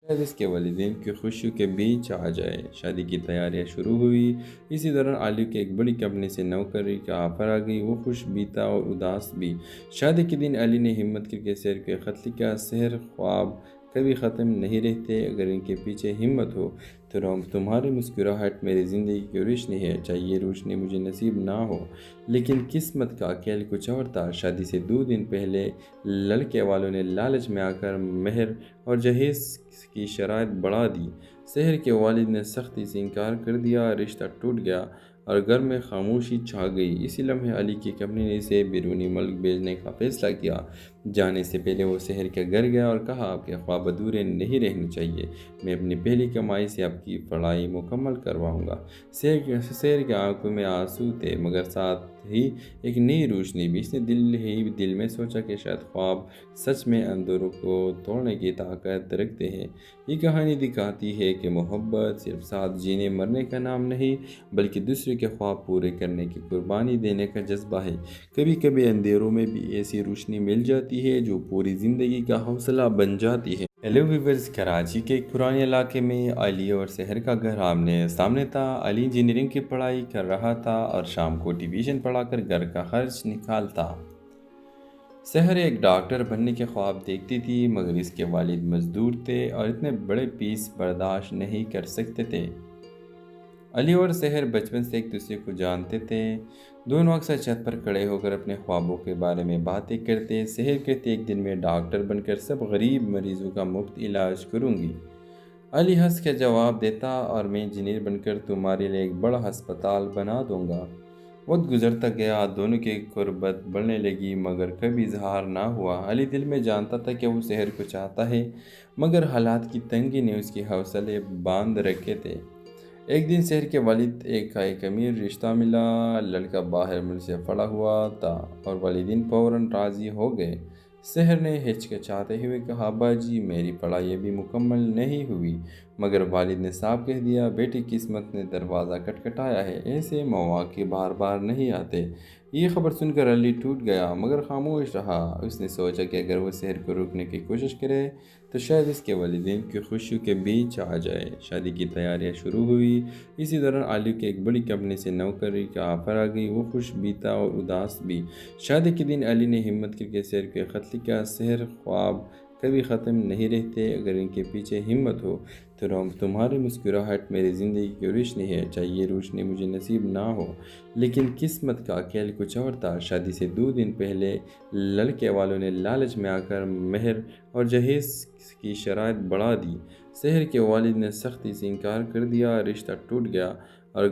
शायद इसके वालिदैन की खुशियों के बीच आ जाए। शादी की तैयारियां शुरू हुई। इसी दौरान आलिया की एक बड़ी कंपनी से नौकरी का ऑफर आ गई। वो खुश भी था और उदास भी। शादी के दिन अली ने हिम्मत करके शहर को खत लिखा, शहर ख्वाब कभी ख़त्म नहीं रहते, अगर इनके पीछे हिम्मत हो तो तुम्हारी मुस्कुराहट मेरी ज़िंदगी की रोशनी है। चाहे ये रोशनी मुझे नसीब ना हो, लेकिन किस्मत का खेल कुछ और था। शादी से 2 दिन पहले लड़के वालों ने लालच में आकर मेहर और जहेज की शराइत बढ़ा दी। शहर के वालिद ने सख्ती से इनकार कर दिया। रिश्ता टूट गया और घर में खामोशी छा गई। इसी लम्हे अली की कंपनी ने इसे बैरूनी मुल्क भेजने का फैसला किया। जाने से पहले वो शहर के घर गया और कहा, आपके ख्वाब अधूरे नहीं रहने चाहिए। मैं अपनी पहली कमाई से आपकी पढ़ाई मुकम्मल करवाऊंगा। शहर के आंखों में आंसू थे, मगर साथ ही एक नई रोशनी भी। इसने दिल में सोचा कि शायद ख्वाब सच में अंधेरों को तोड़ने की ताकत रखते हैं। ये कहानी दिखाती है कि मोहब्बत सिर्फ साथ जीने मरने का नाम नहीं, बल्कि दूसरे के ख्वाब पूरे करने की कुर्बानी देने का जज्बा है। कभी कभी अंधेरों में भी ऐसी रोशनी मिल जाती है जो पूरी ज़िंदगी का हौसला बन जाती है। हेलो व्यूअर्स, कराची के एक पुराने इलाके में अली और शहर का घर आमने सामने था। अली इंजीनियरिंग की पढ़ाई कर रहा था और शाम को डिवीज़न पढ़ाकर घर का खर्च निकालता। शहर एक डॉक्टर बनने के ख्वाब देखती थी, मगर इसके वालिद मजदूर थे और इतने बड़े फीस बर्दाश्त नहीं कर सकते थे। अली और शहर बचपन से एक दूसरे को जानते थे। दोनों अक्सर छत पर खड़े होकर अपने ख्वाबों के बारे में बातें करते। शहर कहते, एक दिन मैं डॉक्टर बनकर सब गरीब मरीजों का मुफ्त इलाज करूंगी। अली हंस के जवाब देता, और मैं इंजीनियर बनकर तुम्हारे लिए एक बड़ा अस्पताल बना दूंगा। वक्त गुजरता गया, दोनों की कुर्बत बढ़ने लगी, मगर कभी इजहार ना हुआ। अली दिल में जानता था कि वो शहर को चाहता है, मगर हालात की तंगी ने उसके हौसले बांध रखे थे। एक दिन शहर के वालिद एक अमीर रिश्ता मिला। लड़का बाहर मुल्क से पड़ा हुआ था और वालिदैन फौरन राजी हो गए। शहर ने हिचकिचाते हुए कहा, अब्बा जी, मेरी पढ़ाई अभी मुकम्मल नहीं हुई। मगर वालिद ने साफ कह दिया, बेटी, किस्मत ने दरवाज़ा खटखटाया है, ऐसे मौके बार बार नहीं आते। ये खबर सुनकर अली टूट गया, मगर खामोश रहा। उसने सोचा कि अगर वो शहर को रोकने की कोशिश करे तो शायद इसके वालिदैन की खुशियों के बीच आ जाए। शादी की तैयारियां शुरू हुई। इसी दौरान आलिया की एक बड़ी कंपनी से नौकरी का ऑफर आ गई। वो खुश भी था और उदास भी। शादी के दिन अली ने हिम्मत करके शहर को खत लिखा, शहर ख्वाब कभी ख़त्म नहीं रहते, अगर इनके पीछे हिम्मत हो तो तुम्हारी मुस्कुराहट मेरी ज़िंदगी की रोशनी है। चाहे ये रोशनी मुझे नसीब ना हो, लेकिन किस्मत का खेल कुछ और था। शादी से 2 दिन पहले लड़के वालों ने लालच में आकर मेहर और जहेज की शराइत बढ़ा दी। शहर के वालिद ने सख्ती से इनकार कर दिया। रिश्ता टूट गया और